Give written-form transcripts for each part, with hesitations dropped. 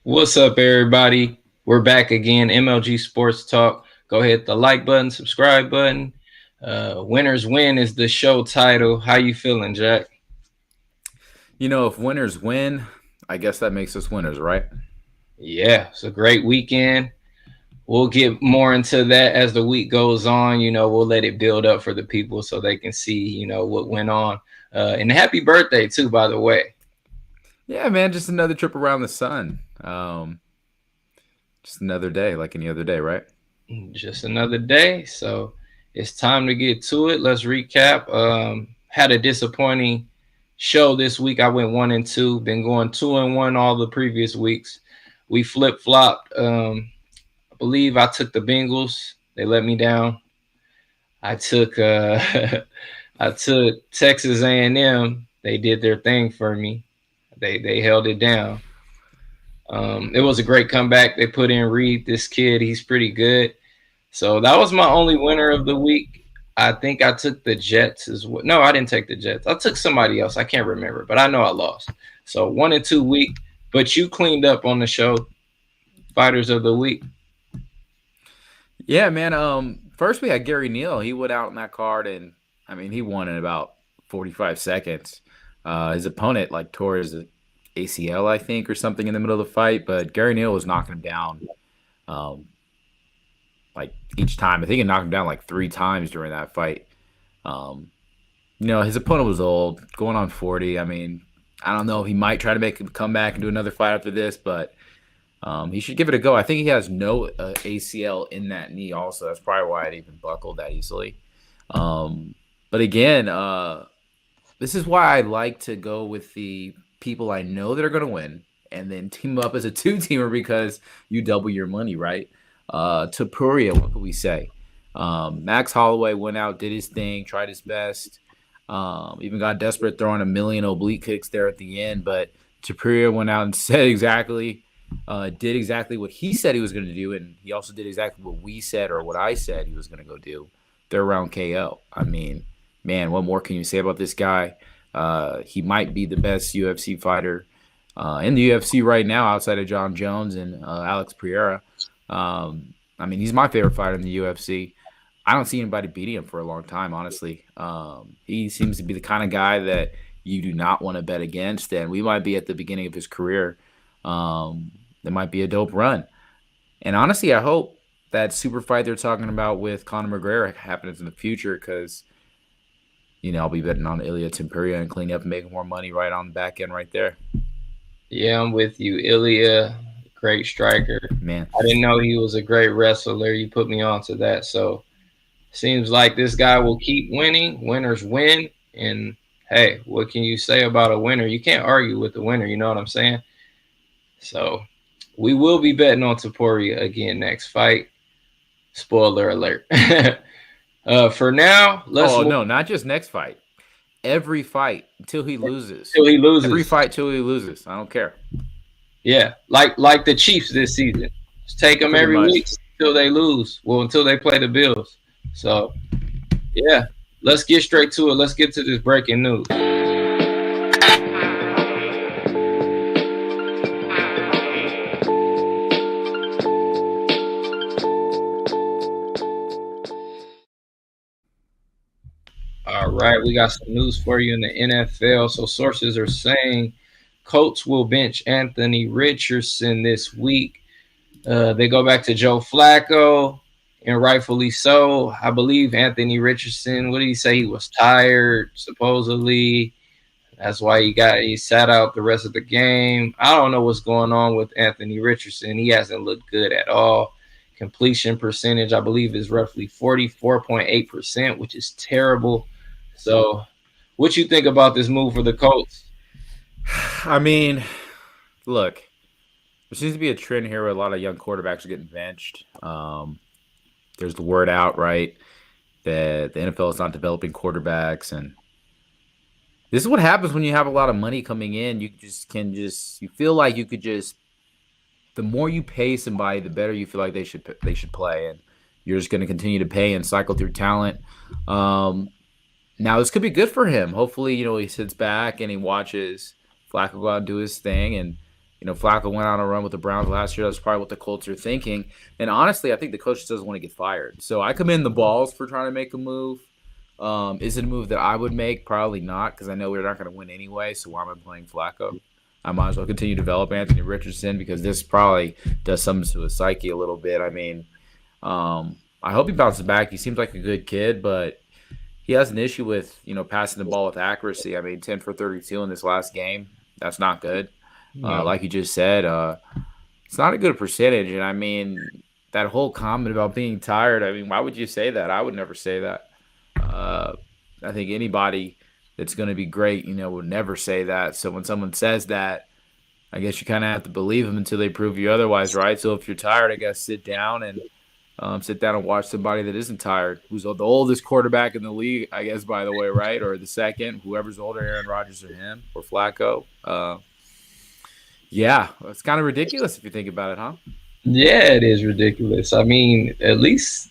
What's up, everybody? We're back again. MLG Sports Talk. Go ahead, hit the like button, subscribe button. Winners Win is the show title. How you feeling, Jack? If winners win, I guess that makes us winners, right? Yeah, it's a great weekend. We'll get more into that as the week goes on. We'll let it build up for the people so they can see, what went on. And happy birthday, too, by the way. Yeah, man, just another trip around the sun. Just another day, like any other day, right? Just another day. So it's time to get to it. Let's recap. Had a disappointing show this week. I went 1-2. Been going 2-1 all the previous weeks. We flip flopped. I believe I took the Bengals. They let me down. I took I took Texas A&M. They did their thing for me. They held it down. It was a great comeback. They put in Reed, this kid. He's pretty good. So that was my only winner of the week. I think I took the Jets as well. No, I didn't take the Jets. I took somebody else. I can't remember, but I know I lost. So 1-2 week. But you cleaned up on the show. Fighters of the week. Yeah, man. First we had Gary Neal. He went out in that card, and I mean, he won in about 45 seconds. His opponent tore his ACL, I think, or something in the middle of the fight, but Gary Neal was knocking him down. Um, each time, I think he knocked him down like 3 times during that fight. Um, his opponent was old, going on 40. I mean, I don't know. He might try to make a comeback and do another fight after this, but he should give it a go. I think he has no ACL in that knee also. That's probably why it even buckled that easily. But again, this is why I like to go with the people I know that are going to win and then team up as a two-teamer because you double your money, right? Tapuria, what could we say? Max Holloway went out, did his thing, tried his best. Even got desperate throwing a million oblique kicks there at the end, but Tapuria went out and did exactly what he said he was going to do, and he also did exactly what we said or what I said he was going to go do. Third round KO. I mean, man, what more can you say about this guy? He might be the best UFC fighter in the UFC right now outside of John Jones and Alex Pereira. I mean, he's my favorite fighter in the UFC. I don't see anybody beating him for a long time, honestly. He seems to be the kind of guy that you do not want to bet against, and we might be at the beginning of his career. There might be a dope run. And honestly, I hope that super fight they're talking about with Conor McGregor happens in the future because, I'll be betting on Ilya Tempuria and clean up and making more money right on the back end right there. Yeah, I'm with you. Ilya, great striker. Man. I didn't know he was a great wrestler. You put me on to that. So seems like this guy will keep winning. Winners win. And hey, what can you say about a winner? You can't argue with the winner. You know what I'm saying? So we will be betting on Taporia again next fight. Spoiler alert. For now, let's. Oh, no, not just next fight. Every fight until he loses. Till he loses. Every fight till he loses. I don't care. Yeah, like the Chiefs this season. Just take them Pretty every much. week until they lose. Well, until they play the Bills. So, yeah, let's get straight to it. Let's get to this breaking news. All right, we got some news for you in the NFL. So sources are saying Colts will bench Anthony Richardson this week. They go back to Joe Flacco, and rightfully so. I believe Anthony Richardson, what did he say? He was tired, supposedly. That's why he sat out the rest of the game. I don't know what's going on with Anthony Richardson. He hasn't looked good at all. Completion percentage, I believe, is roughly 44.8%, which is terrible. So, what you think about this move for the Colts? I mean, look, there seems to be a trend here where a lot of young quarterbacks are getting benched. There's the word out, right, that the NFL is not developing quarterbacks, and this is what happens when you have a lot of money coming in. You feel like you could just, the more you pay somebody, the better you feel like they should play, and you're just going to continue to pay and cycle through talent. Now this could be good for him. Hopefully, he sits back and he watches Flacco go out and do his thing, and Flacco went on a run with the Browns last year. That's probably what the Colts are thinking. And honestly, I think the coach just doesn't want to get fired. So I commend the balls for trying to make a move. Is it a move that I would make? Probably not, because I know we're not going to win anyway. So why am I playing Flacco? I might as well continue to develop Anthony Richardson, because this probably does something to his psyche a little bit. I mean, I hope he bounces back. He seems like a good kid, but he has an issue with passing the ball with accuracy. I mean, 10 for 32 in this last game. That's not good. No. Like you just said, it's not a good percentage. And I mean, that whole comment about being tired. I mean, why would you say that? I would never say that. Uh, I think anybody that's going to be great, would never say that. So when someone says that, I guess you kind of have to believe them until they prove you otherwise, right? So if you're tired, I guess sit down and watch somebody that isn't tired, who's the oldest quarterback in the league, I guess, by the way, right? Or the second, whoever's older, Aaron Rodgers or him or Flacco. Yeah, it's kind of ridiculous if you think about it, huh? Yeah, it is ridiculous. I mean, at least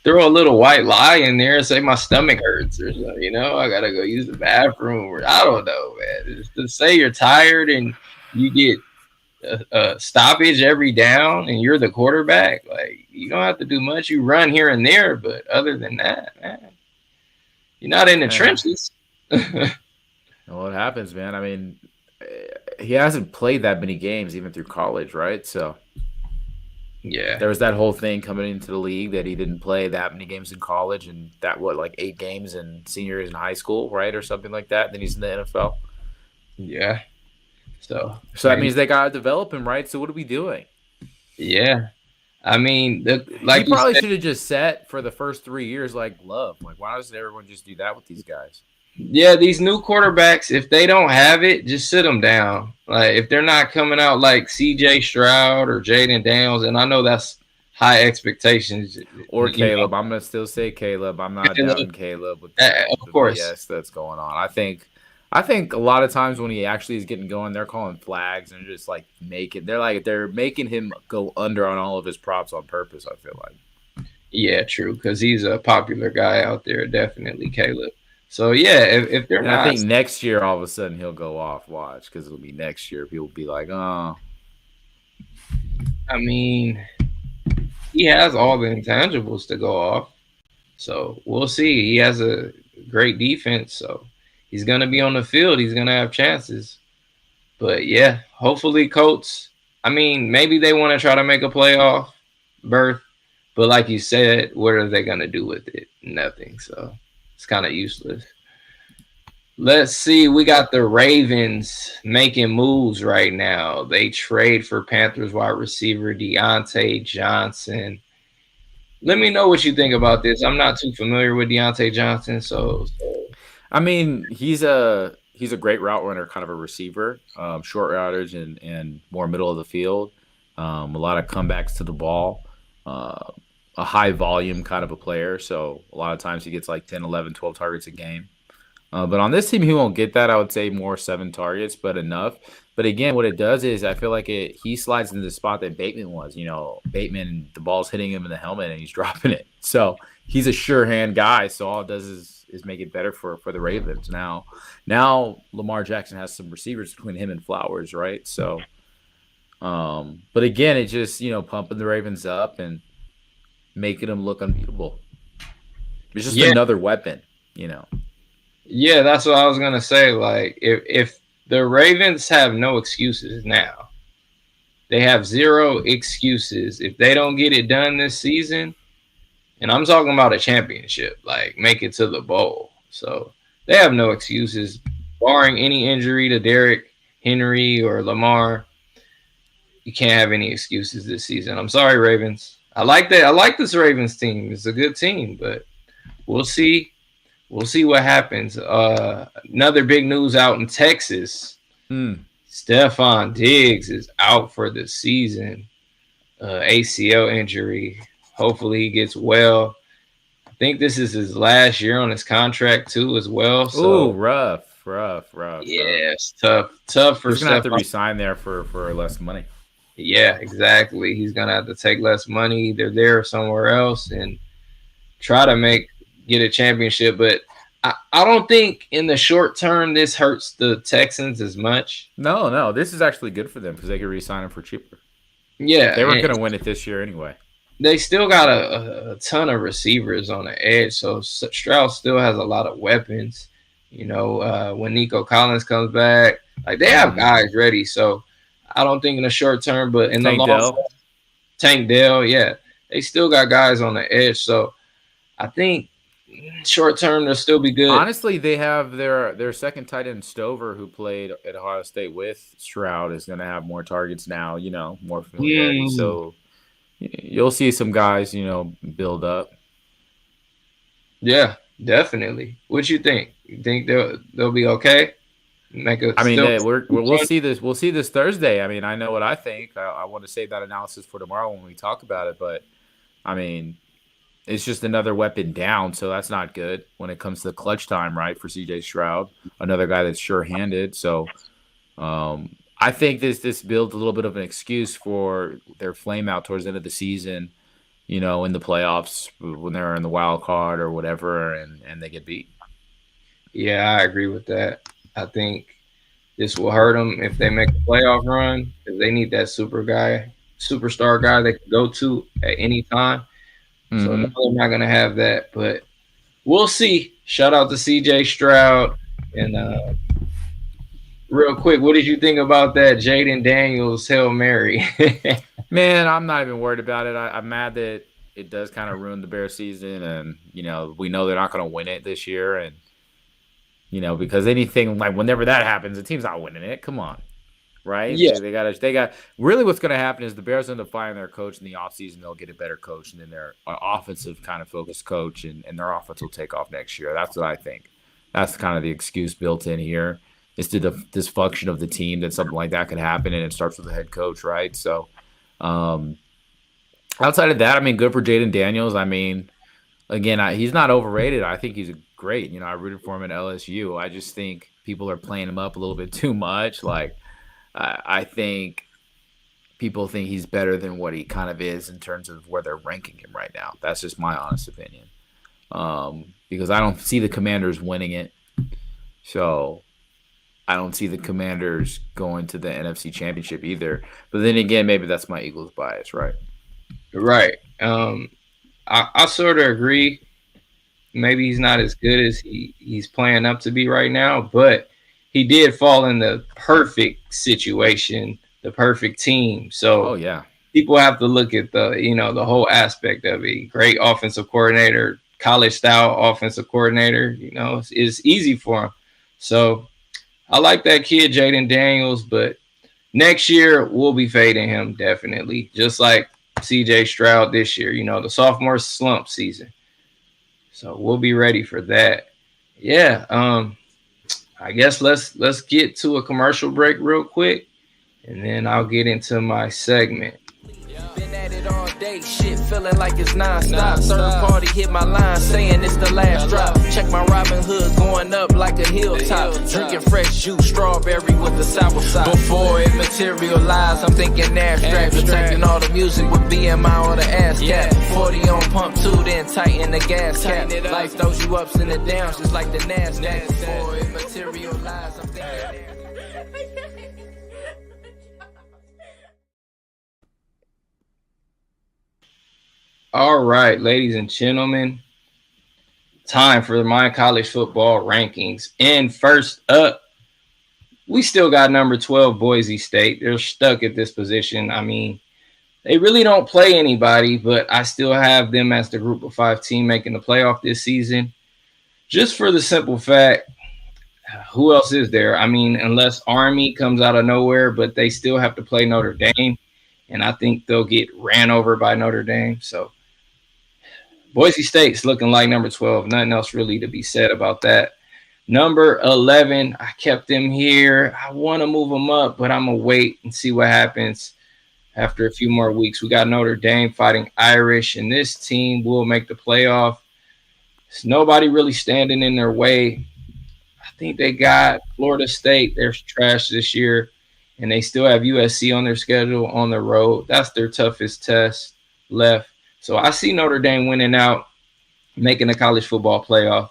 throw a little white lie in there and say my stomach hurts or something. I gotta go use the bathroom. Or I don't know, man. Just to say you're tired and you get a stoppage every down and you're the quarterback, like you don't have to do much. You run here and there, but other than that, man, you're not in the Yeah. trenches. Well, it happens, man. I mean, he hasn't played that many games even through college, right? So Yeah, there was that whole thing coming into the league that he didn't play that many games in college, and that like 8 games in senior years in high school, right, or something like that. Then he's in the NFL. yeah. So So that maybe, means they gotta develop him, right? So what are we doing? yeah. I mean, He like you probably said, should have just set for the first 3 years like Love. Like, why doesn't everyone just do that with these guys? yeah. These new quarterbacks, if they don't have it, just sit them down. Like if they're not coming out like C.J. Stroud or Jaden Daniels, and I know that's high expectations. Or Caleb. I'm gonna still say Caleb. I'm not Caleb, doubting Caleb with the of course. BS that's going on. I think a lot of times when he actually is getting going, they're calling flags and just like they're making him go under on all of his props on purpose. I feel like. Yeah, true. Because he's a popular guy out there, definitely, Caleb. So yeah, if they're And I not, think next year, all of a sudden, he'll go off. Watch, because it'll be next year. People will be like, "Oh, I mean, he has all the intangibles to go off. So we'll see. He has a great defense, so he's gonna be on the field. He's gonna have chances. But yeah, hopefully, Colts. I mean, maybe they want to try to make a playoff berth, but like you said, what are they gonna do with it? Nothing. So it's kind of useless. Let's see. We got the Ravens making moves right now. They trade for Panthers wide receiver Deontay Johnson. Let me know what you think about this. I'm not too familiar with Deontay Johnson, so I mean, he's a great route runner, kind of a receiver, short routers and more middle of the field. A lot of comebacks to the ball, uh, a high volume kind of a player. So a lot of times he gets like 10, 11, 12 targets a game. But on this team, he won't get that. I would say more 7 targets, but enough. But again, what it does is I feel like he slides into the spot that Bateman was. Bateman, the ball's hitting him in the helmet and he's dropping it. So he's a sure hand guy. So all it does is make it better for the Ravens. Now Lamar Jackson has some receivers between him and Flowers, right? So, but again, it just pumping the Ravens up and making them look unbeatable. It's just yeah, another weapon. yeah, that's what I was gonna say. Like, if the Ravens have no excuses now, they have zero excuses. If they don't get it done this season, and I'm talking about a championship, like make it to the bowl. So they have no excuses, barring any injury to Derrick Henry or Lamar. You can't have any excuses this season. I'm sorry, Ravens. I like that. I like this Ravens team. It's a good team, but we'll see. We'll see what happens. Another big news out in Texas. Hmm. Stephon Diggs is out for the season. ACL injury. Hopefully he gets well. I think this is his last year on his contract too, as well. Ooh, So rough. yeah, it's tough for He's gonna have to Stephon. resign there for less money. Yeah, exactly. He's gonna have to take less money either there or somewhere else and try to get a championship. But I don't think in the short term this hurts the Texans as much. No, this is actually good for them because they could re-sign him for cheaper. Yeah, They weren't and going to win it this year anyway. they still got a ton of receivers on the edge, so Stroud still has a lot of weapons. When Nico Collins comes back, like they have guys ready. So I don't think in the short term, but in the Tank long Dell. Tank Dell, yeah, they still got guys on the edge. So I think short term they'll still be good. Honestly, they have their second tight end Stover, who played at Ohio State with Stroud, is going to have more targets now. More familiarity. Mm, So you'll see some guys, build up. yeah, definitely. What you think? You think they'll be okay? Make a I mean, still. we'll see this. We'll see this Thursday. I mean, I know what I think. I want to save that analysis for tomorrow when we talk about it. But I mean, it's just another weapon down, so that's not good when it comes to clutch time, right? For CJ Stroud, another guy that's sure-handed. So I think this builds a little bit of an excuse for their flame out towards the end of the season. In the playoffs when they're in the wild card or whatever, and they get beat. Yeah, I agree with that. I think this will hurt them if they make a playoff run because they need that superstar guy they can go to at any time. So no, Mm-hmm. they're not gonna have that, but we'll see. Shout out to CJ Stroud. And real quick, what did you think about that Jaden Daniels Hail Mary? Man, I'm not even worried about it. I'm mad that it does kind of ruin the Bears season, and we know they're not going to win it this year, and because anything like whenever that happens, the team's not winning it. Come on, right? Yeah, They got really what's going to happen is the Bears end up firing their coach in the offseason. They'll get a better coach, and then their offensive kind of focused coach, and their offense will take off next year. That's what I think. That's kind of the excuse built in here. Is to the dysfunction of the team that something like that could happen, and it starts with the head coach, right? So. Um, Outside of that, I mean, good for Jaden Daniels. I mean, again, he's not overrated. I think he's great. I rooted for him at LSU. I just think people are playing him up a little bit too much. Like, I think people think he's better than what he kind of is in terms of where they're ranking him right now. That's just my honest opinion. Because I don't see the Commanders winning it. So I don't see the Commanders going to the NFC Championship either. But then again, maybe that's my Eagles bias, right? right. I sort of agree. Maybe he's not as good as he's playing up to be right now, but he did fall in the perfect situation, the perfect team. Oh So yeah. people have to look at the whole aspect of it. Great offensive coordinator, college style offensive coordinator. It's easy for him. So I like that kid, Jaden Daniels, but next year we'll be fading him definitely, just like CJ Stroud this year. The sophomore slump season. So we'll be ready for that. Yeah. I guess let's get to a commercial break real quick, and then I'll get into my segment. Been at it all day, shit feeling like it's non-stop. Third party hit my line saying it's the last drop. Check my Robin Hood going up like a hilltop. Drinking fresh juice, strawberry with the sour side. Before it materialized, I'm thinking abstract. Protecting all the music with BMI or the ass cap. 40 on pump 2, then tighten the gas cap. Life throws you ups and the downs just like the NASDAQ. Before it materialized, I'm thinking All right, ladies and gentlemen, time for my college football rankings. And first up, we still got number 12 Boise State. They're stuck at this position. I mean, they really don't play anybody, but I still have them as the group of 5 team making the playoff this season. Just for the simple fact, who else is there? I mean, unless Army comes out of nowhere, but they still have to play Notre Dame. And I think they'll get ran over by Notre Dame. So Boise State's looking like number 12. Nothing else really to be said about that. Number 11, I kept them here. I want to move them up, but I'm going to wait and see what happens after a few more weeks. We got Notre Dame fighting Irish, and this team will make the playoff. There's nobody really standing in their way. I think they got Florida State. They're trash this year, and they still have USC on their schedule on the road. That's their toughest test left. So I see Notre Dame winning out, making the college football playoff.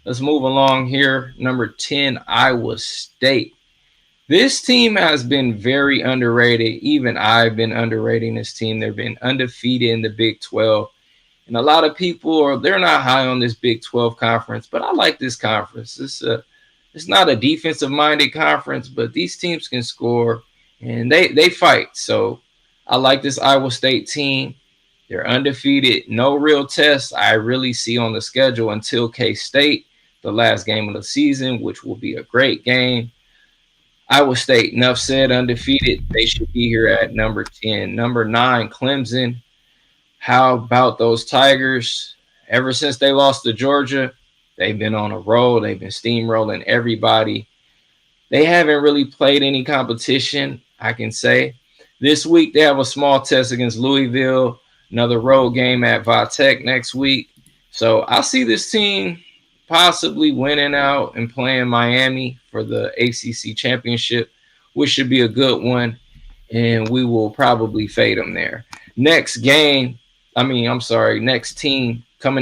Let's move along here. Number 10, Iowa State. This team has been very underrated. Even I've been underrating this team. They've been undefeated in the Big 12. And a lot of people they're not high on this Big 12 conference, but I like this conference. It's not a defensive minded conference, but these teams can score and they fight. So I like this Iowa State team. They're undefeated. No real test I really see on the schedule until K-State, the last game of the season, which will be a great game. Iowa State, enough said, undefeated. They should be here at number 10. Number 9, Clemson. How about those Tigers? Ever since they lost to Georgia, they've been on a roll. They've been steamrolling everybody. They haven't really played any competition, I can say. This week, they have a small test against Louisville, another road game at Vatech next week. So I see this team possibly winning out and playing Miami for the ACC championship, which should be a good one. And we will probably fade them there. Next team coming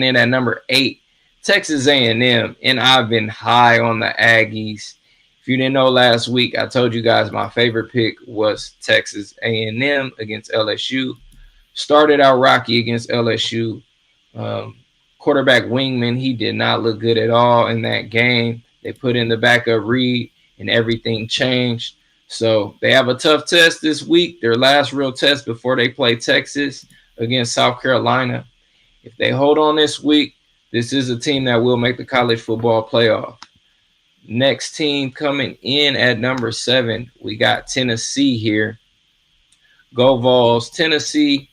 in at number 8, Texas A&M. And I've been high on the Aggies. If you didn't know, last week I told you guys my favorite pick was Texas A&M against LSU. Started out rocky against LSU. Quarterback Wingman, he did not look good at all in that game. They put in the backup Reed, and everything changed. So they have a tough test this week, their last real test before they play Texas against South Carolina. If they hold on this week, this is a team that will make the college football playoff. Next team coming in at number 7, we got Tennessee here. Go Vols. Tennessee,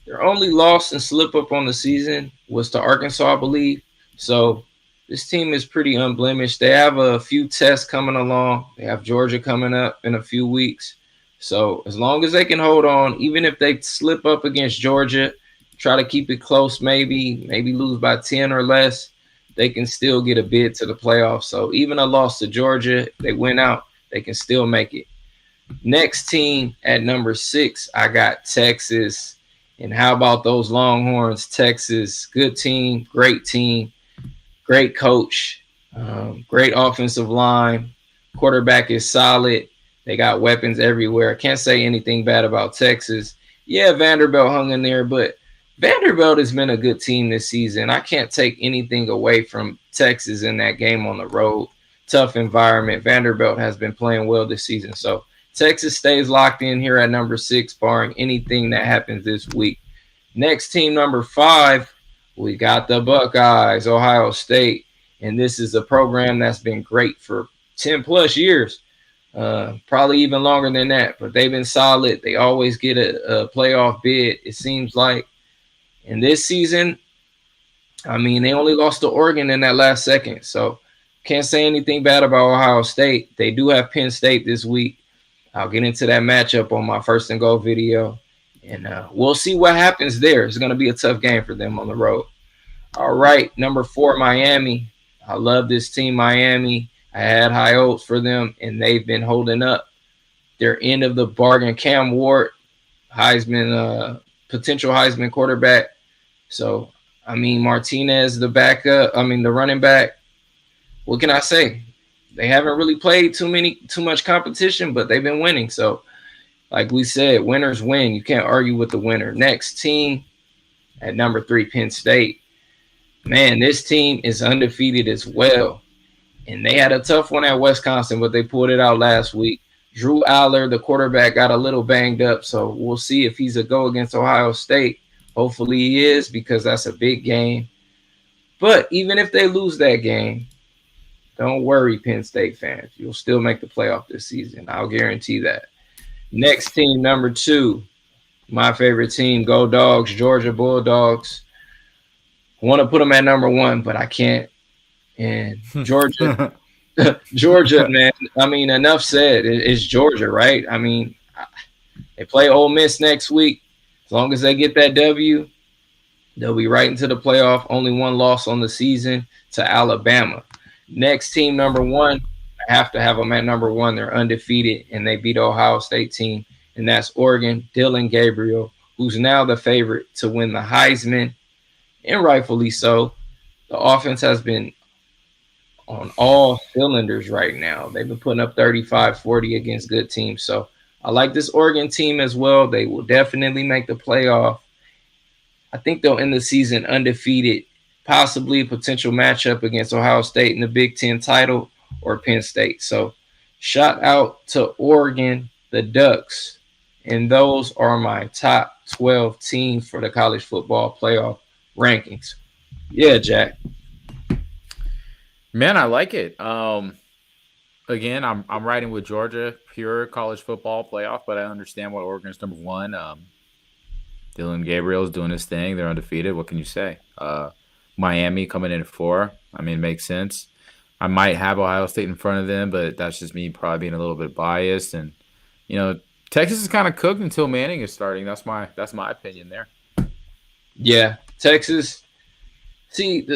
their only loss and slip up on the season was to Arkansas, I believe. So this team is pretty unblemished. They have a few tests coming along. They have Georgia coming up in a few weeks. So as long as they can hold on, even if they slip up against Georgia, try to keep it close, maybe lose by 10 or less, they can still get a bid to the playoffs. So even a loss to Georgia, if they win out, they can still make it. Next team at number 6, I got Texas. And how about those Longhorns? Texas, good team, great coach, great offensive line. Quarterback is solid. They got weapons everywhere. I can't say anything bad about Texas. Yeah, Vanderbilt hung in there, but Vanderbilt has been a good team this season. I can't take anything away from Texas in that game on the road. Tough environment. Vanderbilt has been playing well this season. So Texas stays locked in here at number 6, barring anything that happens this week. Next team, number 5, we got the Buckeyes, Ohio State. And this is a program that's been great for 10 plus years. Probably even longer than that. But they've been solid. They always get a playoff bid, it seems like. And this season, I mean, they only lost to Oregon in that last second. So can't say anything bad about Ohio State. They do have Penn State this week. I'll get into that matchup on my first and goal video. And we'll see what happens there. It's going to be a tough game for them on the road. All right, number 4, Miami. I love this team, Miami. I had high hopes for them, and they've been holding up. Their end of the bargain, Cam Ward, Heisman, potential Heisman quarterback. So, I mean, Martinez, the running back. What can I say? They haven't really played too much competition, but they've been winning. So, like we said, winners win. You can't argue with the winner. Next team at number 3, Penn State. Man, this team is undefeated as well. And they had a tough one at Wisconsin, but they pulled it out last week. Drew Aller, the quarterback, got a little banged up. So we'll see if he's a go against Ohio State. Hopefully he is, because that's a big game. But even if they lose that game, don't worry, Penn State fans. You'll still make the playoff this season. I'll guarantee that. Next team, number 2, my favorite team, Go Dogs, Georgia Bulldogs. I want to put them at number 1, but I can't. And Georgia, man, I mean, enough said. It's Georgia, right? I mean, they play Ole Miss next week. As long as they get that W, they'll be right into the playoff. Only one loss on the season to Alabama. Next team, number 1, I have to have them at number 1. They're undefeated, and they beat Ohio State team, and that's Oregon, Dylan Gabriel, who's now the favorite to win the Heisman, and rightfully so. The offense has been on all cylinders right now. They've been putting up 35, 40 against good teams. So I like this Oregon team as well. They will definitely make the playoff. I think they'll end the season undefeated, possibly a potential matchup against Ohio State in the Big Ten title or Penn State. So shout out to Oregon, the Ducks. And those are my top 12 teams for the college football playoff rankings. Yeah, Jack. Man, I like it. Again, I'm riding with Georgia, pure college football playoff, but I understand why Oregon's number one. Dylan Gabriel's doing his thing. They're undefeated. What can you say? Miami coming in at 4. I mean, it makes sense. I might have Ohio State in front of them, but that's just me probably being a little bit biased. And Texas is kind of cooked until Manning is starting. That's my opinion there. Yeah, Texas. See,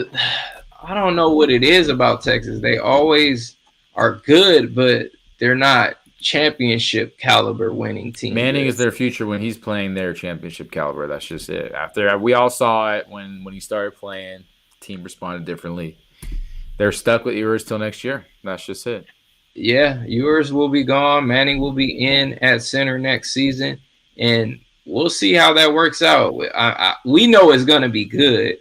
I don't know what it is about Texas. They always are good, but they're not championship caliber winning team. Manning is their future when he's playing their championship caliber. That's just it. After we all saw it when he started playing, team responded differently. They're stuck with Ewers till next year. That's just it. Yeah, Ewers will be gone. Manning will be in at center next season, and we'll see how that works out. We know it's going to be good.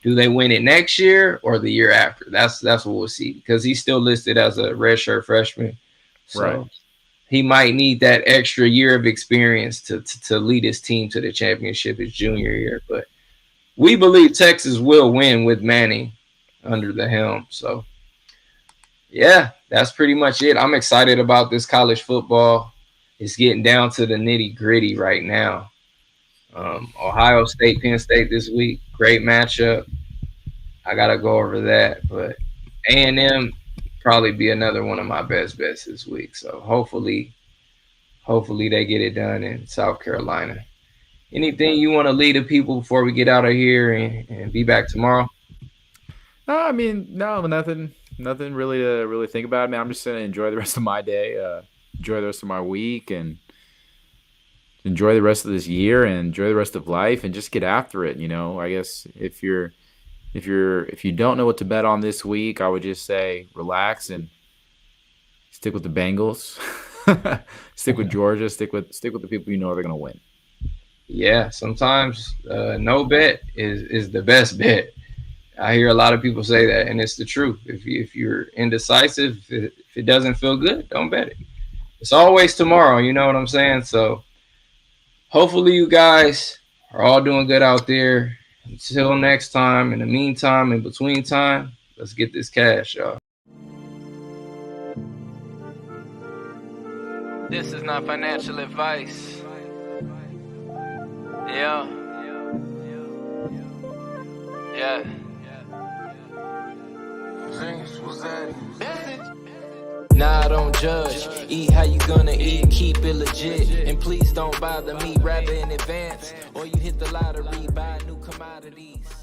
Do they win it next year or the year after? That's what we'll see, because he's still listed as a redshirt freshman. So right. He might need that extra year of experience to lead his team to the championship his junior year. But we believe Texas will win with Manning under the helm. So, yeah, that's pretty much it. I'm excited about this college football. It's getting down to the nitty-gritty right now. Ohio State, Penn State this week, great matchup. I got to go over that. But A&M probably be another one of my best bets this week. So hopefully they get it done in South Carolina. Anything you want to lead the people before we get out of here and be back tomorrow? I mean, no, nothing really to really think about. Man, I'm just going to enjoy the rest of my day, enjoy the rest of my week, and enjoy the rest of this year, and enjoy the rest of life, and just get after it. I guess if you don't know what to bet on this week, I would just say relax and stick with the Bengals, stick with Georgia, stick with the people you know are going to win. Yeah, sometimes no bet is the best bet. I hear a lot of people say that, and it's the truth. If you're indecisive, if it doesn't feel good, don't bet it. It's always tomorrow, you know what I'm saying? So hopefully you guys are all doing good out there. Until next time, in the meantime, in between time, let's get this cash, y'all. This is not financial advice. Yeah. Nah, don't judge. Eat how you gonna eat, keep it legit. And please don't bother me, rather in advance. Or you hit the lottery, buy new commodities.